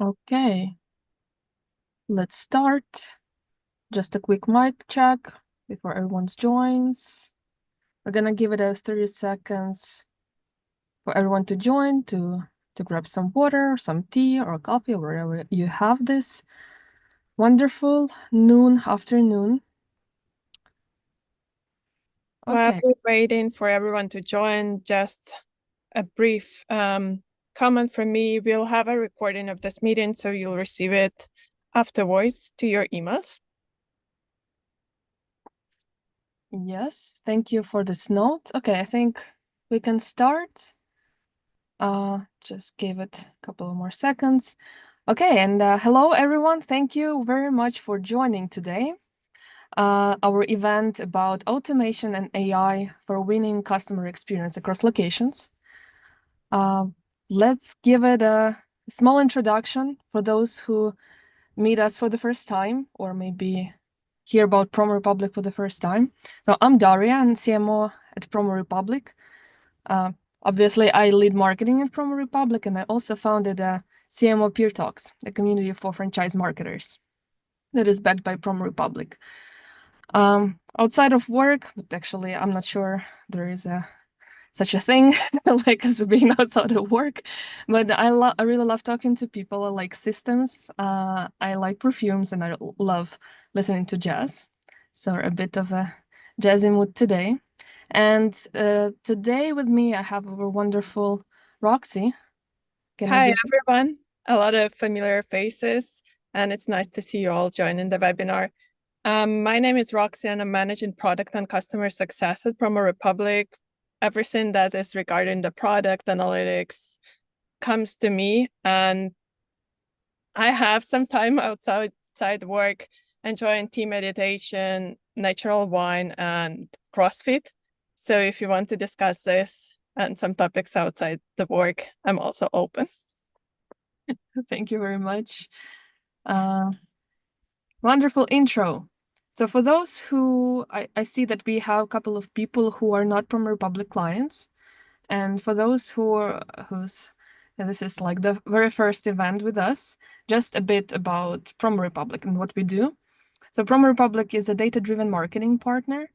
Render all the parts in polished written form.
Okay, let's start. Just a quick mic check before everyone joins. We're gonna give it a 30 seconds for everyone to join, to grab some water, some tea or coffee, or wherever you have this wonderful afternoon. While Okay. we're waiting for everyone to join, just a brief comment from me. We'll have a recording of this meeting, so you'll receive it afterwards to your emails. Yes, thank you for this note. Okay, I think we can start. Just give it a couple more seconds. Okay, and hello everyone. Thank you very much for joining today. Our event about automation and AI for winning customer experience across locations. Let's give it a small introduction for those who meet us for the first time or maybe hear about PromoRepublic for the first time. So I'm Daria, and CMO at PromoRepublic. Obviously, I lead marketing at PromoRepublic, and I also founded CMO Peer Talks, a community for franchise marketers that is backed by PromoRepublic. Outside of work, but actually, I'm not sure there is such a thing like as being outside of work, but I really love talking to people. I like systems. I like perfumes, and I love listening to jazz. So a bit of a jazzy mood today. And today with me, I have our wonderful Roxy. Hi, everyone. A lot of familiar faces, and it's nice to see you all joining the webinar. My name is Roxy, and I'm managing product and customer success at PromoRepublic. Everything that is regarding the product analytics comes to me, and I have some time outside work enjoying tea meditation, natural wine, and CrossFit. So if you want to discuss this and some topics outside the work, I'm also open. Thank you very much. Wonderful intro. So for those who, I see that we have a couple of people who are not PromoRepublic clients. And for those this is like the very first event with us, just a bit about PromoRepublic and what we do. So PromoRepublic is a data-driven marketing partner.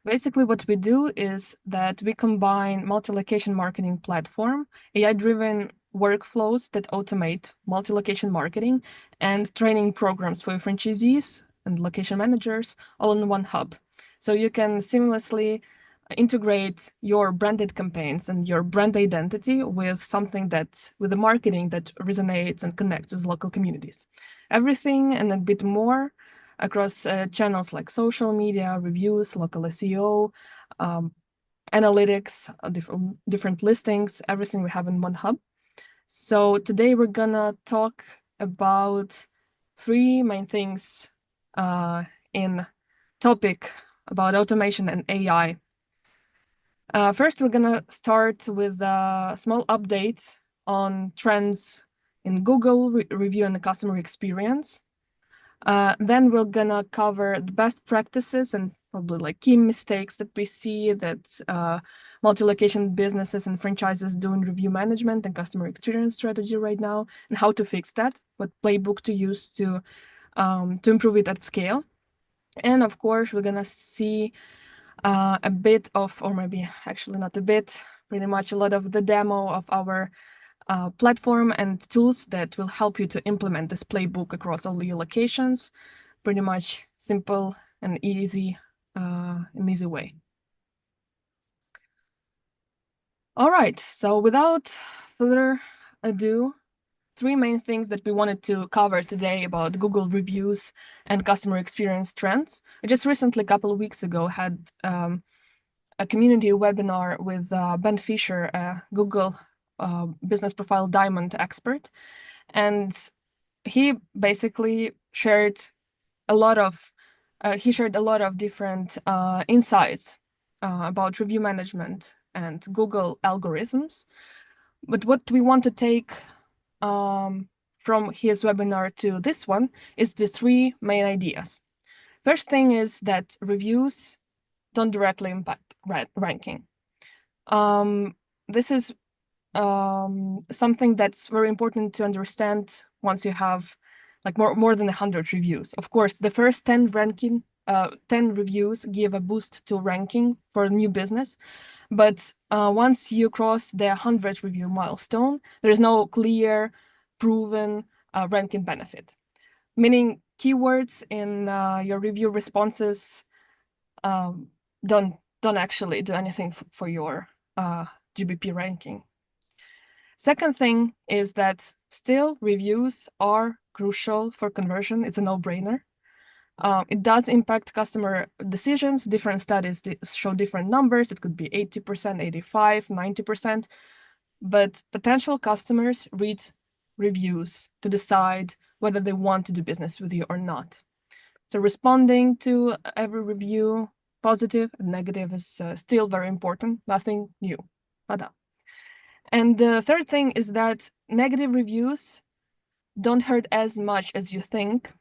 Basically, what we do is that we combine multi-location marketing platform, AI-driven workflows that automate multi-location marketing, and training programs for franchisees and location managers all in one hub. So you can seamlessly integrate your branded campaigns and your brand identity with with the marketing that resonates and connects with local communities. Everything and a bit more across channels like social media, reviews, local SEO, analytics, different listings, everything we have in one hub. So today we're gonna talk about three main things in topic about automation and AI. First, we're gonna start with a small update on trends in Google review and the customer experience. Then we're gonna cover the best practices and probably like key mistakes that we see that multi-location businesses and franchises do in review management and customer experience strategy right now, and how to fix that, what playbook to use to improve it at scale. And of course, we're gonna see a bit of, or maybe actually not a bit, pretty much a lot of the demo of our platform and tools that will help you to implement this playbook across all your locations. Pretty much simple and easy, an easy way. All right, so without further ado, three main things that we wanted to cover today about Google reviews and customer experience trends. I just recently, a couple of weeks ago, had a community webinar with Ben Fisher, a Google Business Profile Diamond expert. And he basically shared a lot of different insights about review management and Google algorithms. But what we want to take from his webinar to this one is the three main ideas. First thing is that reviews don't directly impact ranking. This is something that's very important to understand once you have like more than 100 reviews. Of course, the first 10 reviews give a boost to ranking for a new business. But once you cross the 100 review milestone, there is no clear, proven ranking benefit. Meaning keywords in your review responses don't actually do anything for your GBP ranking. Second thing is that still reviews are crucial for conversion. It's a no-brainer. It does impact customer decisions. Different studies show different numbers. It could be 80%, 85%, 90%. But potential customers read reviews to decide whether they want to do business with you or not. So responding to every review, positive and negative, is still very important. Nothing new. Nada. And the third thing is that negative reviews don't hurt as much as you think.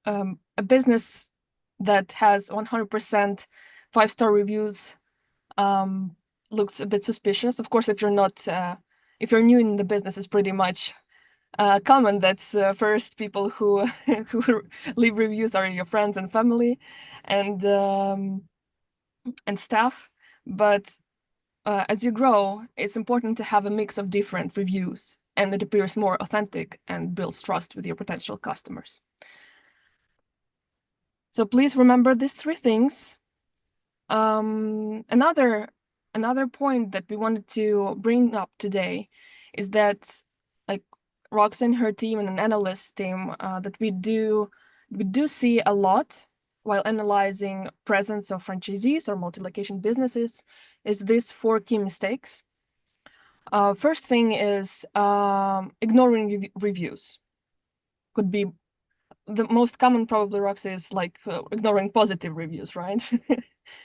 A business that has 100% 5-star reviews looks a bit suspicious. Of course, if you're new in the business, it's pretty much common that first people who who leave reviews are your friends and family and staff. But as you grow, it's important to have a mix of different reviews, and it appears more authentic and builds trust with your potential customers. So please remember these 3 things. Another point that we wanted to bring up today is that, like, Roxy and her team and an analyst team, that we do see a lot while analyzing presence of franchisees or multi-location businesses is these 4 key mistakes. First thing is ignoring reviews. Could be the most common, probably, Roxy, is like ignoring positive reviews, right?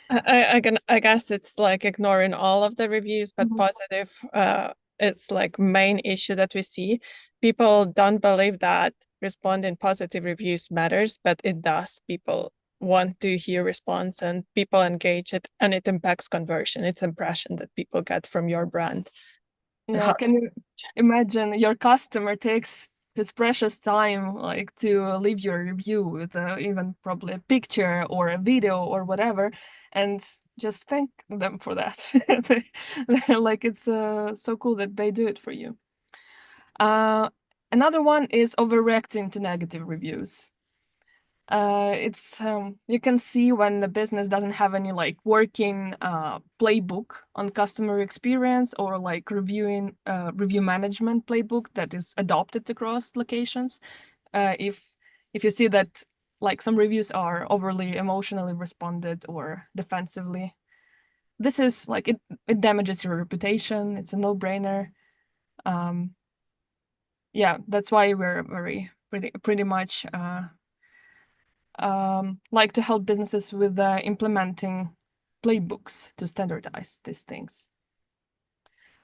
I guess it's like ignoring all of the reviews, but positive, it's like main issue that we see. People don't believe that responding positive reviews matters, but it does. People want to hear response and people engage it, and it impacts conversion. It's impression that people get from your brand. Yeah, can you imagine your customer takes his precious time, like, to leave your review with even probably a picture or a video or whatever, and just thank them for that. They're like, it's so cool that they do it for you. Another one is overreacting to negative reviews. It's you can see when the business doesn't have any like working playbook on customer experience or like review management playbook that is adopted across locations. If you see that like some reviews are overly emotionally responded or defensively, this is like it damages your reputation. It's a no-brainer. Yeah, that's why we're pretty much like to help businesses with implementing playbooks to standardize these things.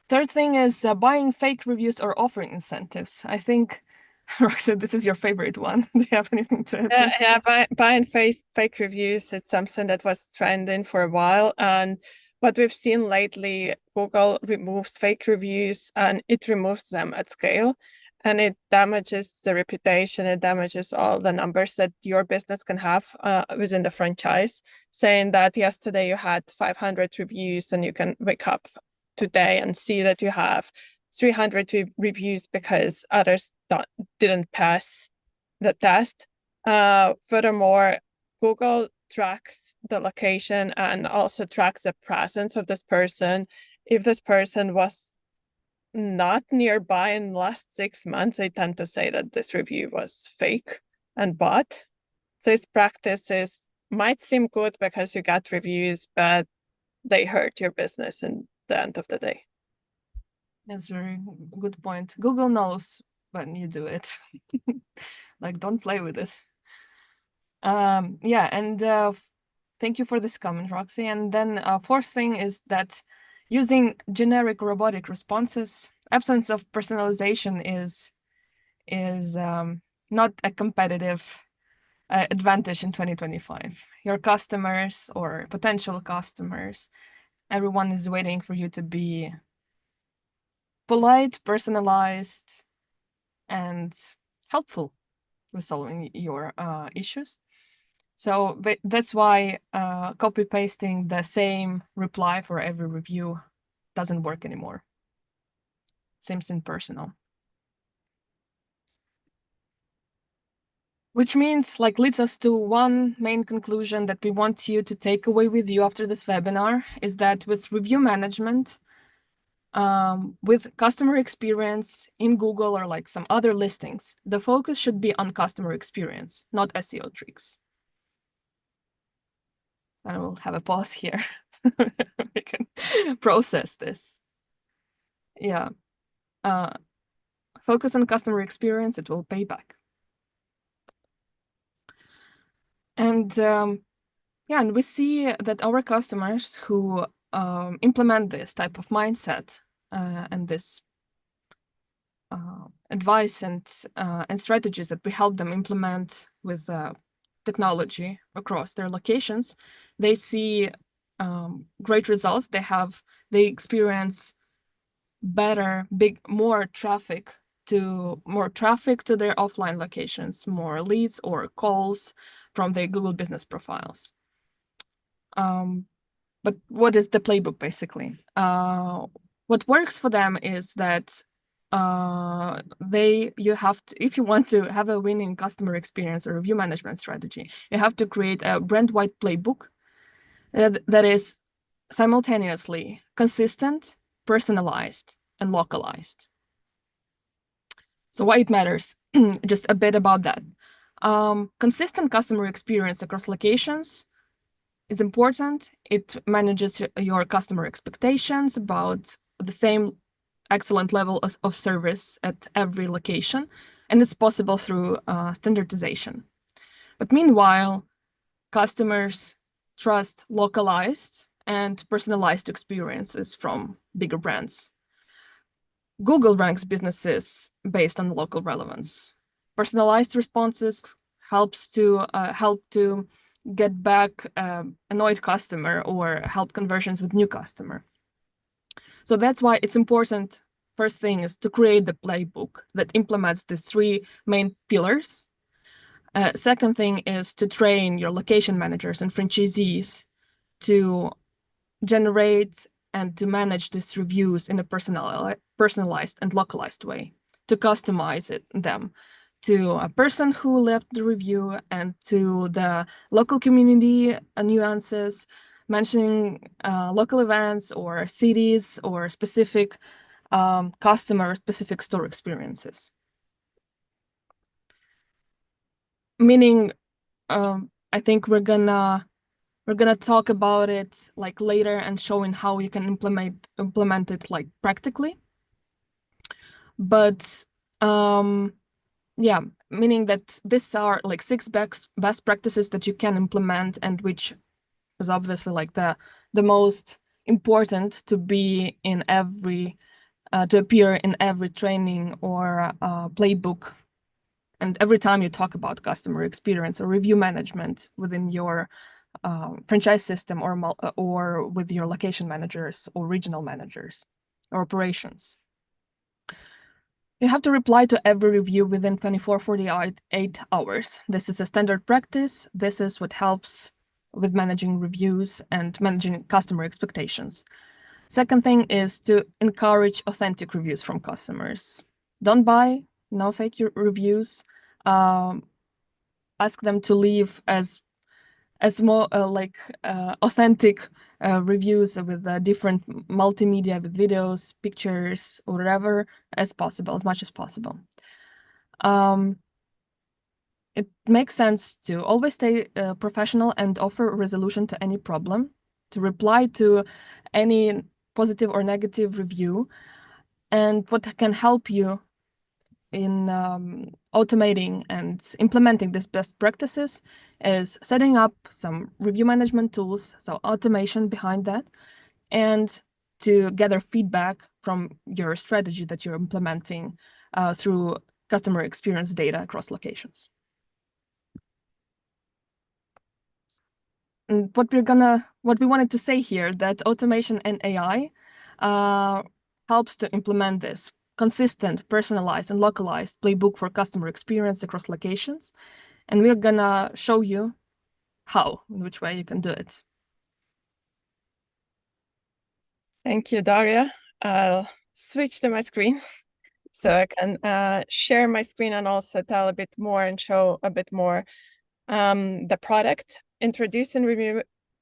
Third thing is buying fake reviews or offering incentives. I think, Roxy, this is your favorite one. Do you have anything to add? Yeah, buying fake reviews, it's something that was trending for a while. And what we've seen lately, Google removes fake reviews and it removes them at scale. And it damages the reputation, it damages all the numbers that your business can have within the franchise, saying that yesterday you had 500 reviews and you can wake up today and see that you have 300 reviews because others didn't pass the test. Furthermore, Google tracks the location and also tracks the presence of this person. If this person was not nearby in the last 6 months, they tend to say that this review was fake and bought. These practices might seem good because you got reviews, but they hurt your business in the end of the day. That's a very good point. Google knows when you do it. Like, don't play with it. Yeah, and thank you for this comment, Roxy. And then fourth thing is that using generic robotic responses, absence of personalization is not a competitive advantage in 2025. Your customers or potential customers, everyone is waiting for you to be polite, personalized, and helpful with solving your issues. So that's why copy pasting the same reply for every review doesn't work anymore. Seems impersonal. Which means, like, leads us to one main conclusion that we want you to take away with you after this webinar, is that with review management, with customer experience in Google or like some other listings, the focus should be on customer experience, not SEO tricks. And we'll have a pause here. We can process this. Yeah. Focus on customer experience, it will pay back. And yeah, and we see that our customers who implement this type of mindset and this advice and strategies that we help them implement with technology across their locations, they see great results. They experience better, more traffic to their offline locations, more leads or calls from their Google business profiles. But what is the playbook basically? What works for them is that if you want to have a winning customer experience or review management strategy, you have to create a brand-wide playbook that is simultaneously consistent, personalized, and localized. So why it matters? Just a bit about that. Consistent customer experience across locations is important. It manages your customer expectations about the same excellent level of service at every location, and it's possible through standardization. But meanwhile, customers trust localized and personalized experiences from bigger brands. Google ranks businesses based on local relevance. Personalized responses help to get back annoyed customer or help conversions with new customer. So that's why it's important. First thing is to create the playbook that implements these three main pillars. Second thing is to train your location managers and franchisees to generate and to manage these reviews in a personalized and localized way, to customize them to a person who left the review and to the local community nuances, mentioning local events or cities or specific customer specific store experiences. Meaning, I think we're gonna talk about it like later and showing how you can implement it like practically. But yeah, meaning that these are like 6 best practices that you can implement, and which is obviously like the most important to be in every to appear in every training or playbook, and every time you talk about customer experience or review management within your franchise system or with your location managers or regional managers or operations. You have to reply to every review within 48 hours. This is a standard practice. This is what helps with managing reviews and managing customer expectations. Second thing is to encourage authentic reviews from customers. Don't buy, no fake reviews. Ask them to leave as more authentic reviews with different multimedia, with videos, pictures, or whatever as possible, as much as possible. It makes sense to always stay professional and offer a resolution to any problem, to reply to any positive or negative review. And what can help you in automating and implementing these best practices is setting up some review management tools, so automation behind that, and to gather feedback from your strategy that you're implementing through customer experience data across locations. And what we wanted to say here, that automation and AI helps to implement this consistent, personalized, and localized playbook for customer experience across locations. And we're gonna show you how, in which way you can do it. Thank you, Daria. I'll switch to my screen so I can share my screen and also tell a bit more and show a bit more the product. Introducing review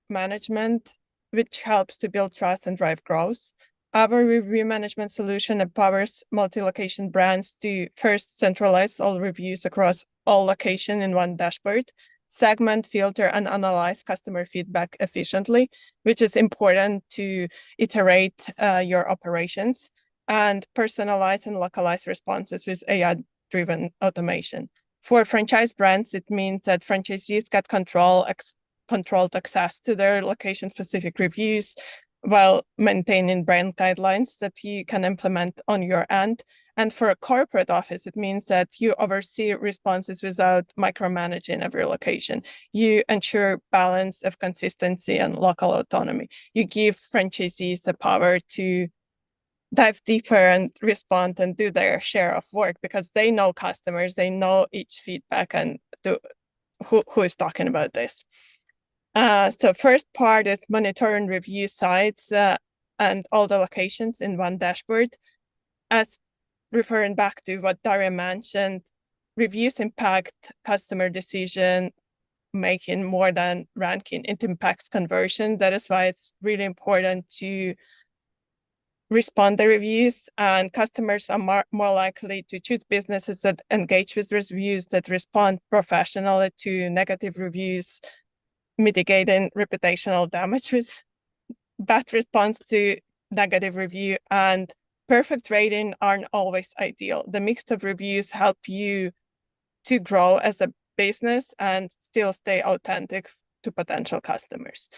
management, which helps to build trust and drive growth. Our review management solution empowers multi-location brands to first centralize all reviews across all locations in one dashboard, segment, filter, and analyze customer feedback efficiently, which is important to iterate your operations, and personalize and localize responses with AI-driven automation. For franchise brands, it means that franchisees get controlled access to their location-specific reviews while maintaining brand guidelines that you can implement on your end. And for a corporate office, it means that you oversee responses without micromanaging every location. You ensure balance of consistency and local autonomy. You give franchisees the power to dive deeper and respond and do their share of work because they know customers, they know each feedback and who is talking about this. So first part is monitoring review sites and all the locations in one dashboard. As referring back to what Daria mentioned, reviews impact customer decision making more than ranking. It impacts conversion. That is why it's really important to respond the reviews, and customers are more likely to choose businesses that engage with reviews, that respond professionally to negative reviews, mitigating reputational damage with bad response to negative review. And perfect rating aren't always ideal. The mix of reviews help you to grow as a business and still stay authentic to potential customers.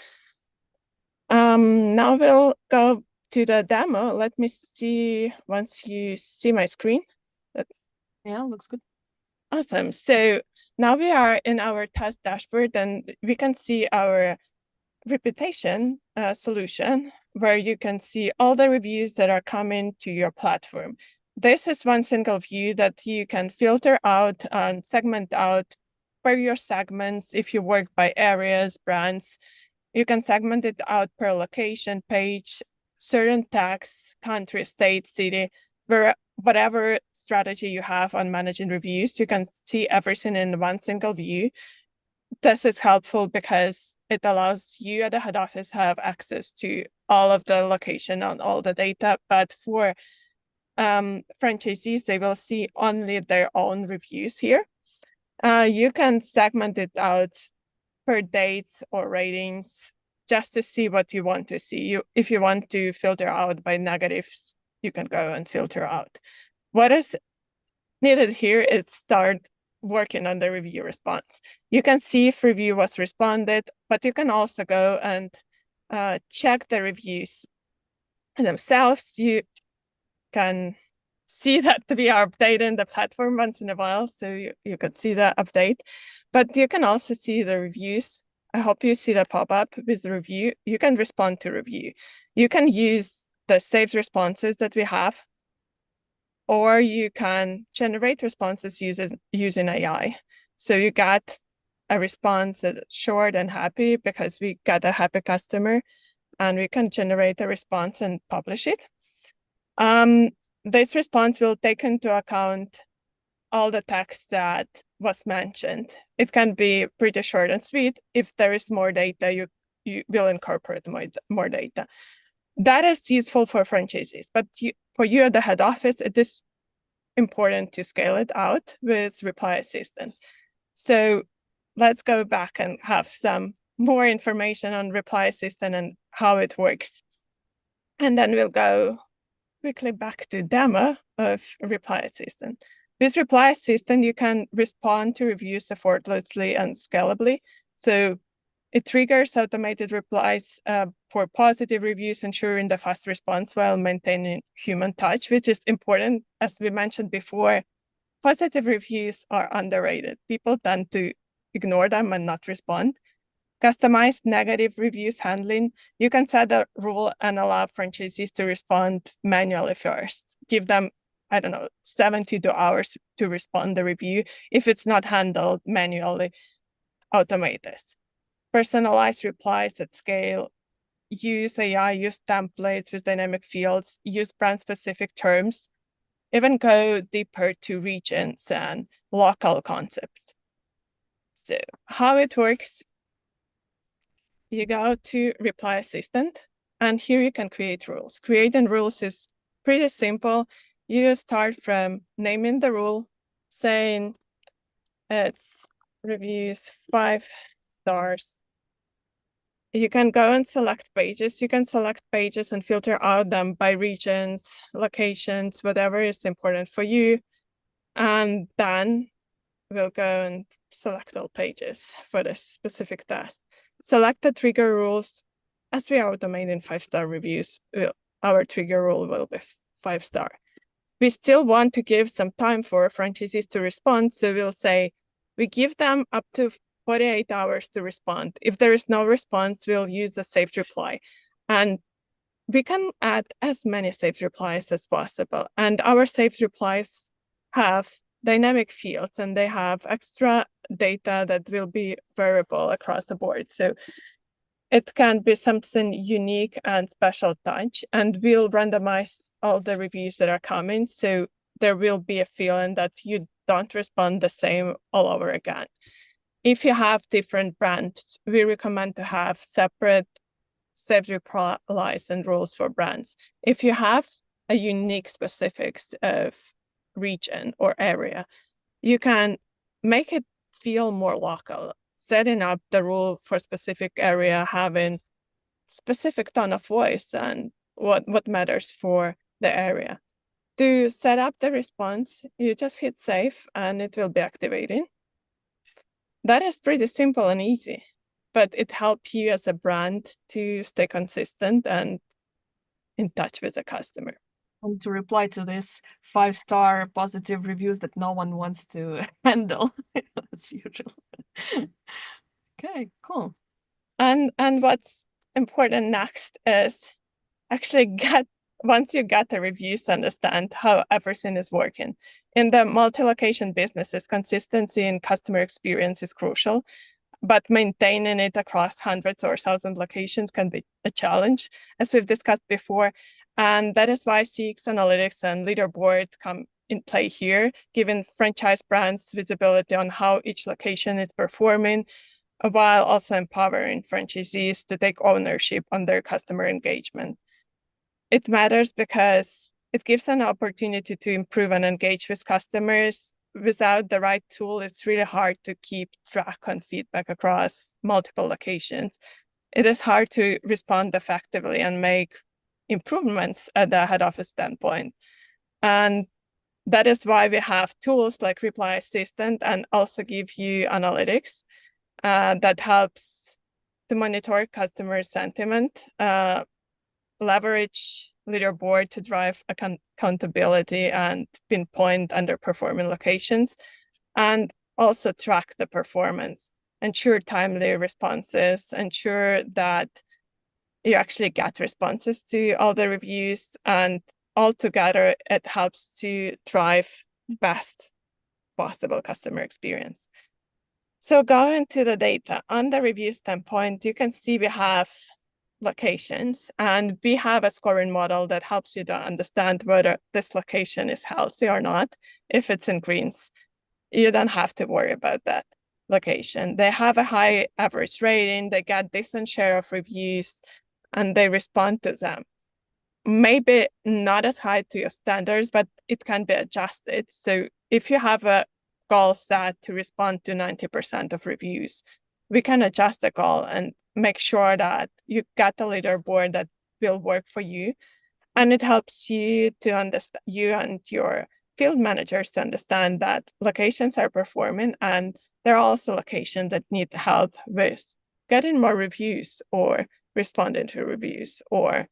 Now we'll go to the demo. Let me see once you see my screen. Yeah, looks good. Awesome. So now we are in our test dashboard and we can see our reputation solution where you can see all the reviews that are coming to your platform. This is one single view that you can filter out and segment out per your segments. If you work by areas, brands, you can segment it out per location, page, certain tax, country, state, city, whatever strategy you have on managing reviews, you can see everything in one single view. This is helpful because it allows you at the head office have access to all of the location on all the data, but for franchisees, they will see only their own reviews here. You can segment it out per dates or ratings just to see what you want to see. If you want to filter out by negatives, you can go and filter out. What is needed here is start working on the review response. You can see if review was responded, but you can also go and check the reviews themselves. You can see that we are updating the platform once in a while, so you could see the update, but you can also see the reviews. I hope you see the pop-up with the review. You can respond to review. You can use the saved responses that we have, or you can generate responses using AI. So you got a response that's short and happy because we got a happy customer, and we can generate a response and publish it. This response will take into account all the text that was mentioned. It can be pretty short and sweet. If there is more data, you will incorporate more data. That is useful for franchises, but for you at the head office, it is important to scale it out with Reply Assistant. So let's go back and have some more information on Reply Assistant and how it works. And then we'll go quickly back to demo of Reply Assistant. With Reply Assistant, you can respond to reviews effortlessly and scalably. So it triggers automated replies for positive reviews, ensuring the fast response while maintaining human touch, which is important. As we mentioned before, positive reviews are underrated. People tend to ignore them and not respond. Customized negative reviews handling. You can set a rule and allow franchisees to respond manually first. Give them, 72 hours to respond the review. If it's not handled manually, automate this. Personalized replies at scale. Use AI, use templates with dynamic fields, use brand-specific terms, even go deeper to regions and local concepts. So how it works, you go to Reply Assistant, and here you can create rules. Creating rules is pretty simple. You start from naming the rule, saying it's reviews 5 stars. You can go and select pages. You can select pages and filter out them by regions, locations, whatever is important for you. And then we'll go and select all pages for this specific task. Select the trigger rules. As we are automating 5-star reviews, our trigger rule will be 5-star. We still want to give some time for franchisees to respond. So we'll say we give them up to 48 hours to respond. If there is no response, we'll use a saved reply. And we can add as many saved replies as possible. And our saved replies have dynamic fields, and they have extra data that will be variable across the board. So it can be something unique and special touch, and we'll randomize all the reviews that are coming. So there will be a feeling that you don't respond the same all over again. If you have different brands, we recommend to have separate saved replies and rules for brands. If you have a unique specifics of region or area, you can make it feel more local, setting up the rule for specific area, having specific tone of voice and what matters for the area. To set up the response, you just hit save and it will be activating. That is pretty simple and easy, but it helps you as a brand to stay consistent and in touch with the customer. And to reply to this 5-star positive reviews that no one wants to handle, as usual. Okay, cool. And what's important next is actually once you get the reviews, to understand how everything is working. In the multi-location businesses, consistency in customer experience is crucial, but maintaining it across hundreds or thousands locations can be a challenge, as we've discussed before. And that is why CX analytics and leaderboard come in play here, giving franchise brands visibility on how each location is performing, while also empowering franchisees to take ownership on their customer engagement. It matters because it gives an opportunity to improve and engage with customers. Without the right tool, it's really hard to keep track on feedback across multiple locations. It is hard to respond effectively and make improvements at the head office standpoint. And that is why we have tools like Reply Assistant and also give you analytics that helps to monitor customer sentiment, leverage leaderboard to drive accountability and pinpoint underperforming locations, and also track the performance, ensure timely responses, ensure that you actually get responses to all the reviews, and altogether it helps to drive best possible customer experience. So going to the data, on the review standpoint, you can see we have locations, and we have a scoring model that helps you to understand whether this location is healthy or not. If it's in greens, you don't have to worry about that location. They have a high average rating, they get decent share of reviews, and they respond to them. Maybe not as high to your standards, but it can be adjusted. So if you have a goal set to respond to 90% of reviews, we can adjust the goal and make sure that you get a leaderboard that will work for you. And it helps you to understand, you and your field managers to understand that locations are performing, and there are also locations that need help with getting more reviews or responding to reviews or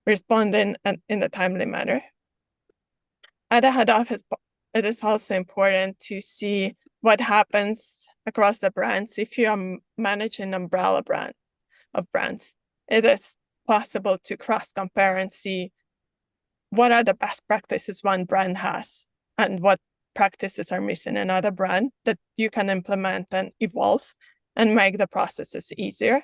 responding in a timely manner. At a head office, it is also important to see what happens across the brands. If you are managing umbrella brand of brands, it is possible to cross-compare and see what are the best practices one brand has and what practices are missing in another brand that you can implement and evolve and make the processes easier.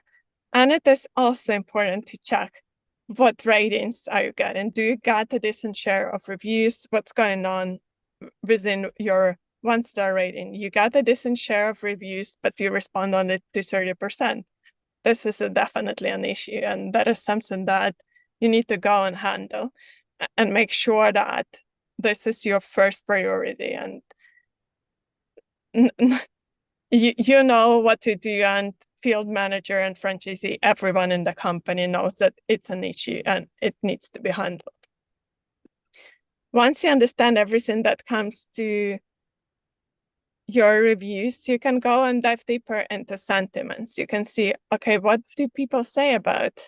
And it is also important to check what ratings are you getting. Do you get a decent share of reviews? What's going on within your 1-star rating? You got a decent share of reviews, but you respond on it to 30%. This is definitely an issue, and that is something that you need to go and handle and make sure that this is your first priority, and you know what to do, and field manager and franchisee, everyone in the company knows that it's an issue and it needs to be handled. Once you understand everything that comes to your reviews, you can go and dive deeper into sentiments. You can see, okay, what do people say about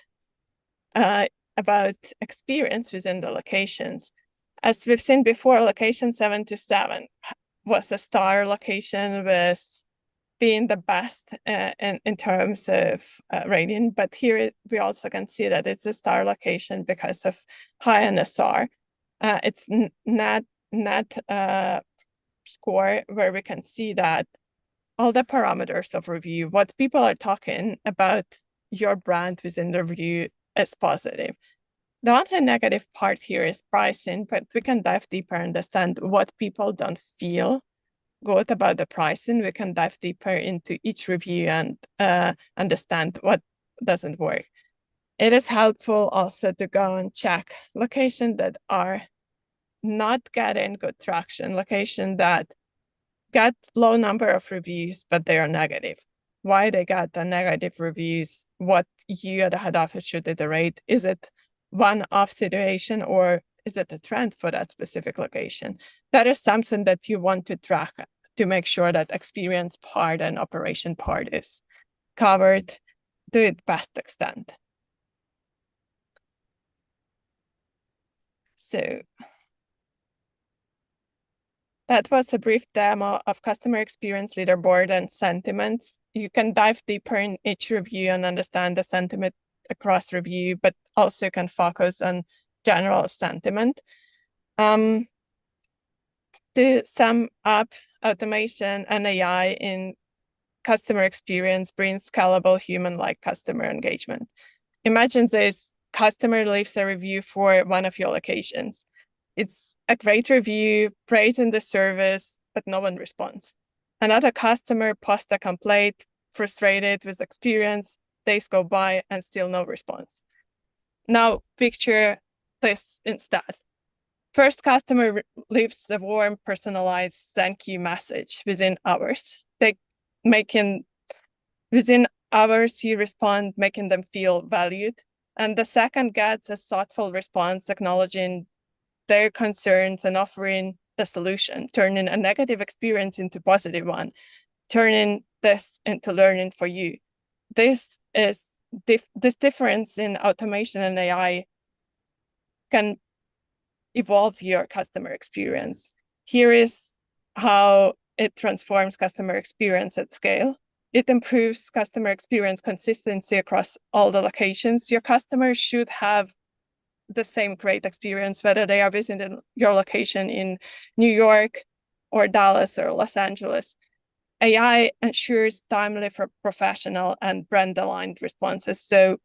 experience within the locations? As we've seen before, location 77 was a star location with being the best in terms of rating, but here we also can see that it's a star location because of high NSR. It's net score where we can see that all the parameters of review, what people are talking about your brand within the review, is positive. The only negative part here is pricing, but we can dive deeper and understand what people don't feel good about the pricing. We can dive deeper into each review and understand what doesn't work. It is helpful also to go and check locations that are not getting good traction, locations that get low number of reviews, but they are negative. Why they got the negative reviews, what you at the head office should iterate. Is it one-off situation, or is it a trend for that specific location? That is something that you want to track to make sure that experience part and operation part is covered to its best extent. So that was a brief demo of customer experience leaderboard and sentiments. You can dive deeper in each review and understand the sentiment across review, but also can focus on general sentiment. To sum up, automation and AI in customer experience brings scalable human-like customer engagement. Imagine this: customer leaves a review for one of your locations. It's a great review, praising the service, but no one responds. Another customer posts a complaint, frustrated with experience. Days go by and still no response. Now picture this instead. First customer leaves a warm, personalized thank you message within hours. Within hours, you respond, making them feel valued. And the second gets a thoughtful response, acknowledging their concerns and offering the solution, turning a negative experience into positive one, turning this into learning for you. This difference in automation and AI can evolve your customer experience. Here is how it transforms customer experience at scale. It improves customer experience consistency across all the locations. Your customers should have the same great experience, whether they are visiting your location in New York or Dallas or Los Angeles. AI ensures timely, professional, and brand-aligned responses. So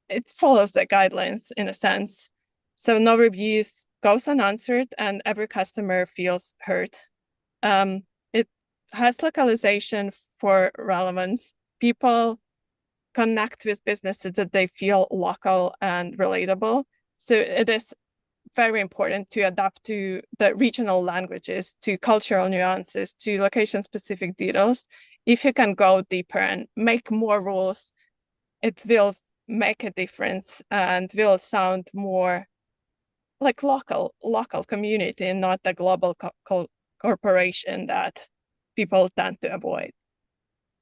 it follows the guidelines in a sense. So no reviews goes unanswered, and every customer feels heard. It has localization for relevance. People connect with businesses that they feel local and relatable. So it is very important to adapt to the regional languages, to cultural nuances, to location-specific details. If you can go deeper and make more rules, it will make a difference and will sound more like local community and not the global corporation that people tend to avoid.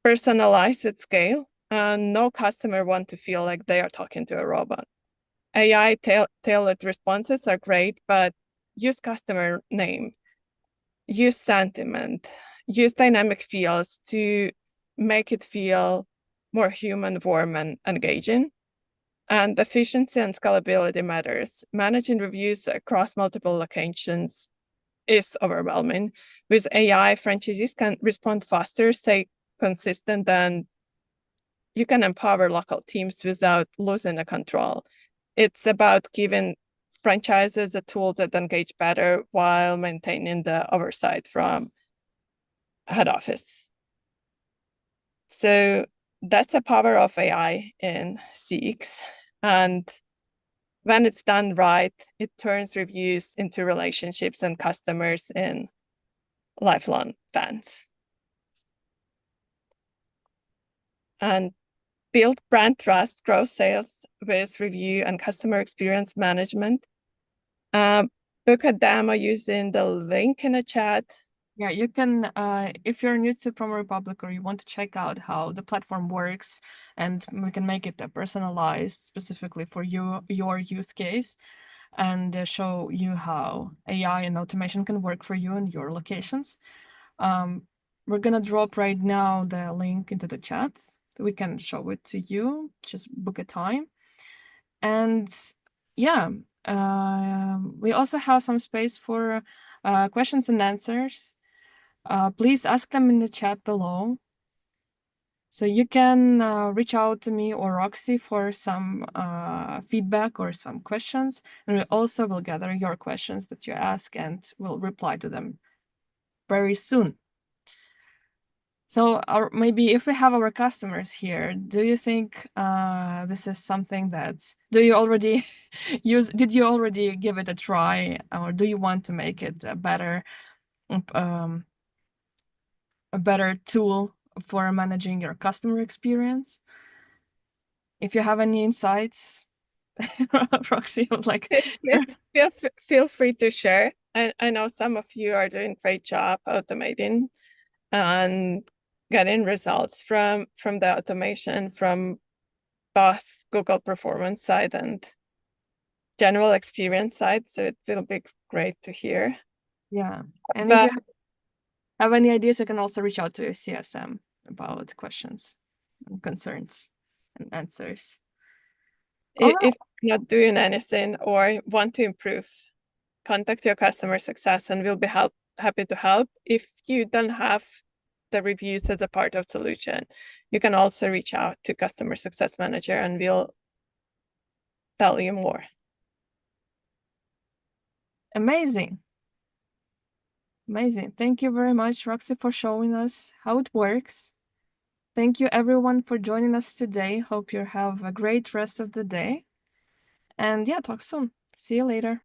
Personalize at scale, and no customer want to feel like they are talking to a robot. AI tailored responses are great, but use customer name, use sentiment, use dynamic fields to make it feel more human, warm, and engaging. And efficiency and scalability matters. Managing reviews across multiple locations is overwhelming. With AI, franchisees can respond faster, stay consistent, and you can empower local teams without losing the control. It's about giving franchises the tools that engage better while maintaining the oversight from head office. So that's the power of AI in CX. And when it's done right, it turns reviews into relationships and customers in lifelong fans. And build brand trust, grow sales with review and customer experience management. Book a demo using the link in the chat. Yeah, you can, if you're new to PromoRepublic or you want to check out how the platform works, and we can make it personalized specifically for you, your use case, and show you how AI and automation can work for you and your locations. We're gonna drop right now the link into the chat. We can show it to you, just book a time. And yeah, we also have some space for questions and answers. Please ask them in the chat below. So you can reach out to me or Roxy for some feedback or some questions. And we also will gather your questions that you ask and we'll reply to them very soon. So maybe if we have our customers here, do you think this is something that, do you already did you already give it a try, or do you want to make it a better tool for managing your customer experience? If you have any insights, Roxy, like feel free to share. I know some of you are doing a great job automating and getting results from the automation from both Google performance side and general experience side. So it will be great to hear. Yeah, and if you have any ideas, you can also reach out to your CSM about questions and concerns and answers. If you're not doing anything or want to improve, contact your customer success and we'll be happy to help. If you don't have the reviews as a part of solution, you can also reach out to customer success manager and we'll tell you more. Amazing. Amazing. Thank you very much, Roxy, for showing us how it works. Thank you everyone for joining us today. Hope you have a great rest of the day. And yeah, talk soon. See you later.